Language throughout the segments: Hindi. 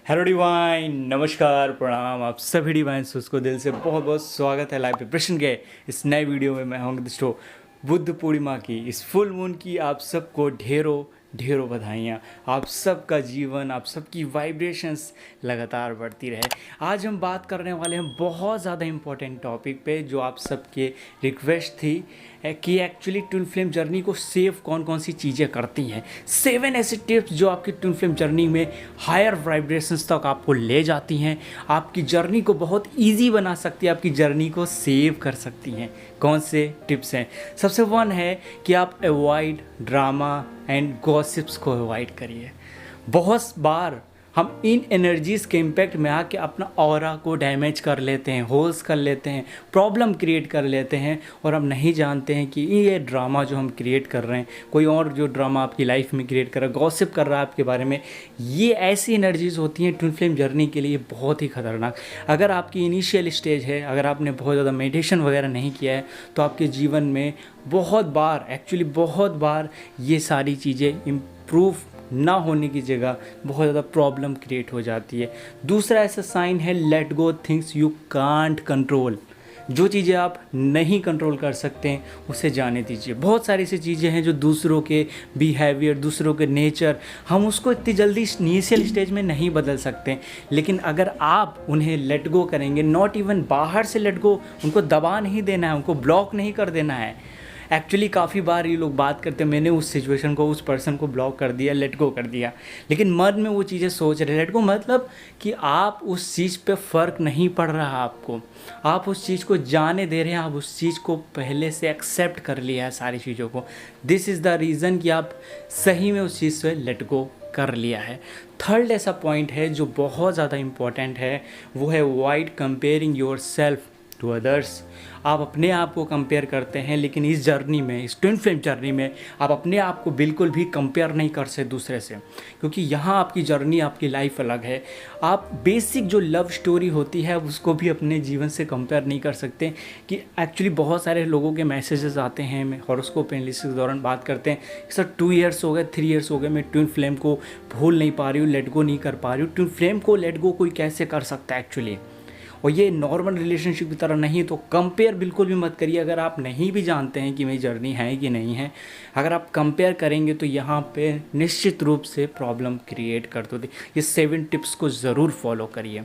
हेलो डिवाइन, नमस्कार, प्रणाम। आप सभी डिवाइन्स को दिल से बहुत बहुत स्वागत है लाइव प्रिपरेशन के इस नए वीडियो में। मैं हूं दोस्तों बुद्ध पूर्णिमा की इस फुल मून की आप सबको ढेरों ढेरों बधाइयाँ। आप सबका जीवन, आप सबकी वाइब्रेशंस लगातार बढ़ती रहे। आज हम बात करने वाले हैं बहुत ज़्यादा इम्पोर्टेंट टॉपिक पे, जो आप सबके रिक्वेस्ट थी कि एक्चुअली ट्विन फ्लेम जर्नी को सेव कौन कौन सी चीज़ें करती हैं। 7 ऐसे टिप्स जो आपकी ट्विन फ्लेम जर्नी में हायर वाइब्रेशंस तक आपको ले जाती हैं, आपकी जर्नी को बहुत ईजी बना सकती है, आपकी जर्नी को सेव कर सकती हैं। कौन से टिप्स हैं? सबसे वन है कि आप अवॉइड ड्रामा एंड गॉसिप्स को अवॉइड करिए। बहुत बार हम इन एनर्जीज़ के इम्पैक्ट में आके अपना ऑरा को डैमेज कर लेते हैं, होल्स कर लेते हैं, प्रॉब्लम क्रिएट कर लेते हैं, और हम नहीं जानते हैं कि ये ड्रामा जो हम क्रिएट कर रहे हैं, कोई और जो ड्रामा आपकी लाइफ में क्रिएट कर रहा है, गॉसिप कर रहा है आपके बारे में, ये ऐसी एनर्जीज़ होती हैं ट्विन फ्लेम जर्नी के लिए बहुत ही खतरनाक। अगर आपकी इनिशियल स्टेज है, अगर आपने बहुत ज़्यादा मेडिटेशन वगैरह नहीं किया है, तो आपके जीवन में बहुत बार ये सारी चीज़ें इम्प्रूव ना होने की जगह बहुत ज़्यादा प्रॉब्लम क्रिएट हो जाती है। दूसरा ऐसा साइन है, let go things you can't control. जो चीज़ें आप नहीं कंट्रोल कर सकते हैं उसे जाने दीजिए। बहुत सारी ऐसी चीज़ें हैं जो दूसरों के बिहेवियर, दूसरों के नेचर, हम उसको इतनी जल्दी इनिशियल स्टेज में नहीं बदल सकते, लेकिन अगर आप उन्हें लेट गो करेंगे, नॉट इवन बाहर से लेट गो, उनको दबा नहीं देना है, उनको ब्लॉक नहीं कर देना है। एक्चुअली काफ़ी बार ये लोग बात करते हैं, मैंने उस सिचुएशन को, उस पर्सन को ब्लॉक कर दिया, लेट गो कर दिया, लेकिन मन में वो चीज़ें सोच रहे। लेट गो मतलब कि आप उस चीज़ पे फ़र्क नहीं पड़ रहा आपको, आप उस चीज़ को जाने दे रहे हैं, आप उस चीज़ को पहले से एक्सेप्ट कर लिया है सारी चीज़ों को। दिस इज़ द रीज़न कि आप सही में उस चीज़ से लेट गो कर लिया है। थर्ड ऐसा पॉइंट है जो बहुत ज़्यादा इम्पॉर्टेंट है, वो है avoid comparing yourself to others. आप अपने आप को कंपेयर करते हैं, लेकिन इस जर्नी में, इस ट्विन फ्लेम जर्नी में आप अपने आप को बिल्कुल भी कंपेयर नहीं कर सकते दूसरे से, क्योंकि यहाँ आपकी जर्नी, आपकी लाइफ अलग है। आप बेसिक जो लव स्टोरी होती है उसको भी अपने जीवन से कंपेयर नहीं कर सकते। कि एक्चुअली बहुत सारे लोगों के मैसेजेस आते हैं, मैं हॉरोस्कोप एनालिसिस के दौरान बात करते हैं कि सर 2 ईयर्स हो गए, 3 ईयर्स हो गए, मैं ट्विन फ्लेम को भूल नहीं पा रही हूँ, लेट गो नहीं कर पा रही हूँ। ट्विन फ्लेम को लेट गो कोई कैसे कर सकता है एक्चुअली? और ये नॉर्मल रिलेशनशिप की तरह नहीं, तो कंपेयर बिल्कुल भी मत करिए। अगर आप नहीं भी जानते हैं कि मेरी जर्नी है कि नहीं है, अगर आप कंपेयर करेंगे तो यहाँ पे निश्चित रूप से प्रॉब्लम क्रिएट कर दो। ये 7 टिप्स को ज़रूर फॉलो करिए।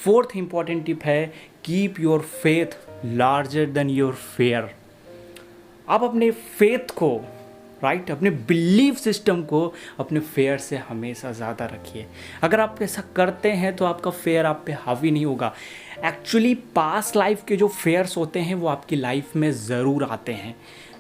फोर्थ इंपॉर्टेंट टिप है, keep your faith larger than your fair. आप अपने फेथ को, अपने बिलीफ सिस्टम को अपने फेयर से हमेशा ज़्यादा रखिए। अगर आप ऐसा करते हैं तो आपका फेयर आप पे हावी नहीं होगा। एक्चुअली पास्ट लाइफ के जो फेयर्स होते हैं वो आपकी लाइफ में ज़रूर आते हैं।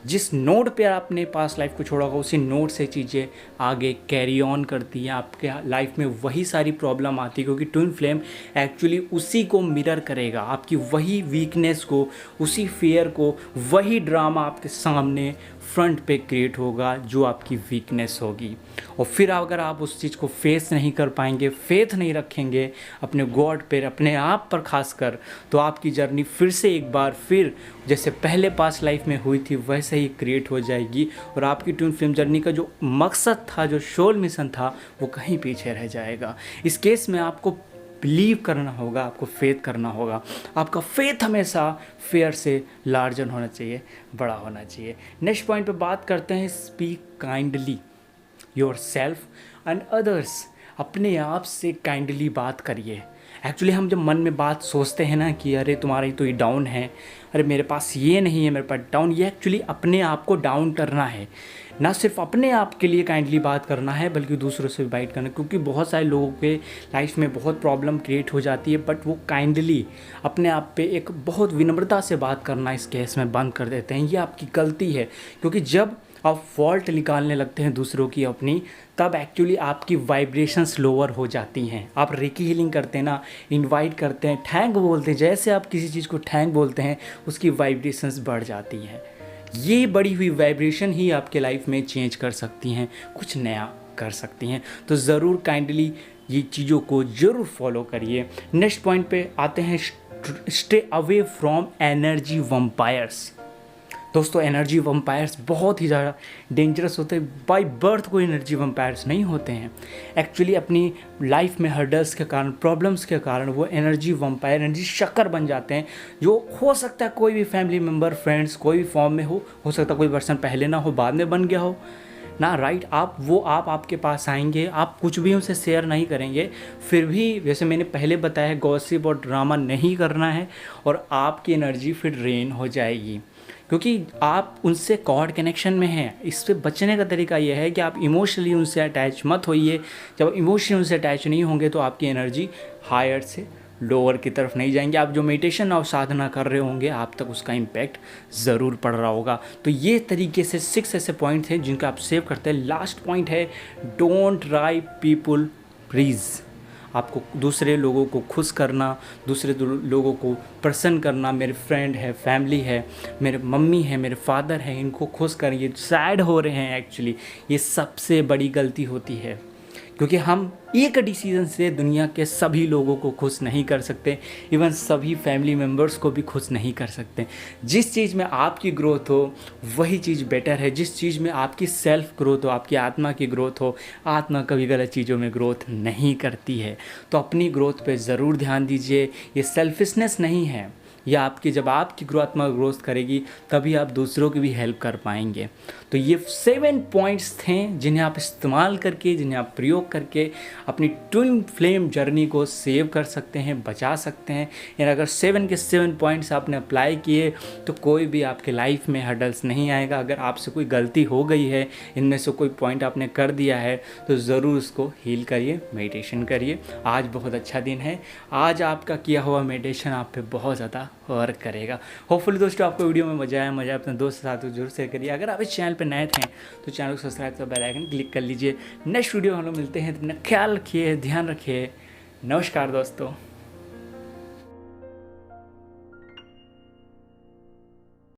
जिस नोट पे आपने पास्ट लाइफ को छोड़ा होगा, उसी नोट से चीज़ें आगे कैरी ऑन करती हैं। आपके लाइफ में वही सारी प्रॉब्लम आती है, क्योंकि ट्विन फ्लेम एक्चुअली उसी को मिरर करेगा, आपकी वही वीकनेस को, उसी फेयर को, वही ड्रामा आपके सामने फ्रंट पे क्रिएट होगा जो आपकी वीकनेस होगी। और फिर अगर आप उस चीज़ को फेस नहीं कर पाएंगे, फेथ नहीं रखेंगे अपने गॉड पर, अपने आप पर खासकर, तो आपकी जर्नी फिर से एक बार फिर जैसे पहले पास्ट लाइफ में हुई थी वैसे ही क्रिएट हो जाएगी, और आपकी ट्विन फ्लेम जर्नी का जो मकसद था, जो सोल मिशन था, वो कहीं पीछे रह जाएगा। इस केस में आपको बिलीव करना होगा, आपको फेथ करना होगा। आपका फेथ हमेशा फेयर से लार्जर होना चाहिए, बड़ा होना चाहिए। नेक्स्ट पॉइंट पे बात करते हैं, speak kindly your self and others. अपने आप से काइंडली बात करिए। एक्चुअली हम जब मन में बात सोचते हैं ना कि अरे तुम्हारा तो ये डाउन है, अरे मेरे पास ये नहीं है, मेरे पास डाउन, ये एक्चुअली अपने आप को डाउन करना है। ना सिर्फ अपने आप के लिए काइंडली बात करना है, बल्कि दूसरों से भी बात करना है। क्योंकि बहुत सारे लोगों के लाइफ में बहुत प्रॉब्लम क्रिएट हो जाती है, बट वो काइंडली अपने आप पे एक बहुत विनम्रता से बात करना इस केस में बंद कर देते हैं। ये आपकी गलती है, क्योंकि जब आप फॉल्ट निकालने लगते हैं दूसरों की अपनी, तब एक्चुअली आपकी वाइब्रेशंस लोअर हो जाती हैं। आप रेकी हीलिंग करते हैं ना, इनवाइट करते हैं, थैंक बोलते हैं, जैसे आप किसी चीज़ को थैंक बोलते हैं उसकी वाइब्रेशंस बढ़ जाती हैं। ये बढ़ी हुई वाइब्रेशन ही आपके लाइफ में चेंज कर सकती हैं, कुछ नया कर सकती हैं। तो ज़रूर काइंडली ये चीज़ों को ज़रूर फॉलो करिए। नेक्स्ट पॉइंट पे आते हैं, स्टे अवे फ्रॉम एनर्जी वम्पायर्स। दोस्तों एनर्जी वम्पायर्स बहुत ही ज़्यादा डेंजरस होते हैं। बाय बर्थ कोई एनर्जी वम्पायर्स नहीं होते हैं, एक्चुअली अपनी लाइफ में हर्डल्स के कारण, प्रॉब्लम्स के कारण वो एनर्जी वम्पायर, एनर्जी शक्कर बन जाते हैं। जो हो सकता है कोई भी फैमिली मेम्बर, फ्रेंड्स कोई भी फॉर्म में हो सकता है कोई पर्सन पहले ना हो, बाद में बन गया हो ना, राइट। आप आपके पास आएंगे, आप कुछ भी उनसे शेयर नहीं करेंगे, फिर भी जैसे मैंने पहले बताया गॉसिप और ड्रामा नहीं करना है, और आपकी एनर्जी फिर ड्रेन हो जाएगी, क्योंकि आप उनसे कॉर्ड कनेक्शन में हैं। इससे बचने का तरीका यह है कि आप इमोशनली उनसे अटैच मत होइए। जब इमोशनली उनसे अटैच नहीं होंगे तो आपकी एनर्जी हायर से लोअर की तरफ नहीं जाएंगे। आप जो मेडिटेशन और साधना कर रहे होंगे आप तक उसका इम्पैक्ट ज़रूर पड़ रहा होगा। तो ये तरीके से 6 ऐसे पॉइंट हैं जिनका आप सेव करते हैं। लास्ट पॉइंट है डोंट ट्राई पीपल प्लीज़। आपको दूसरे लोगों को खुश करना, दूसरे लोगों को प्रसन्न करना, मेरे फ्रेंड है, फैमिली है, मेरे मम्मी है, मेरे फादर है, इनको खुश करें, ये सैड हो रहे हैं एक्चुअली, ये सबसे बड़ी गलती होती है। क्योंकि हम एक डिसीजन से दुनिया के सभी लोगों को खुश नहीं कर सकते, इवन सभी फैमिली मेम्बर्स को भी खुश नहीं कर सकते। जिस चीज़ में आपकी ग्रोथ हो वही चीज़ बेटर है। जिस चीज़ में आपकी सेल्फ ग्रोथ हो, आपकी आत्मा की ग्रोथ हो, आत्मा कभी गलत चीज़ों में ग्रोथ नहीं करती है। तो अपनी ग्रोथ पे ज़रूर ध्यान दीजिए। ये सेल्फिशनेस नहीं है, या आपकी जब आपकी आत्मा ग्रोथ करेगी तभी आप दूसरों की भी हेल्प कर पाएंगे। तो ये 7 पॉइंट्स थे जिन्हें आप इस्तेमाल करके, जिन्हें आप प्रयोग करके अपनी ट्विन फ्लेम जर्नी को सेव कर सकते हैं, बचा सकते हैं। यानी अगर 7 के 7 पॉइंट्स आपने अप्लाई किए तो कोई भी आपके लाइफ में हर्डल्स नहीं आएगा। अगर आपसे कोई गलती हो गई है, इनमें से कोई पॉइंट आपने कर दिया है, तो ज़रूर उसको हील करिए, मेडिटेशन करिए। आज बहुत अच्छा दिन है, आज आपका किया हुआ मेडिटेशन आप पे बहुत ज़्यादा वर्क करेगा। होपफुली दोस्तों आपको वीडियो में मजा आया, अपने दोस्त के साथ जरूर शेयर करिए। अगर आप इस चैनल पे नए थे तो चैनल को सब्सक्राइब कर बेल आइकन क्लिक कर लीजिए। नेक्स्ट वीडियो हम लोग मिलते हैं, तो अपना ख्याल रखिए, ध्यान रखिए। नमस्कार दोस्तों।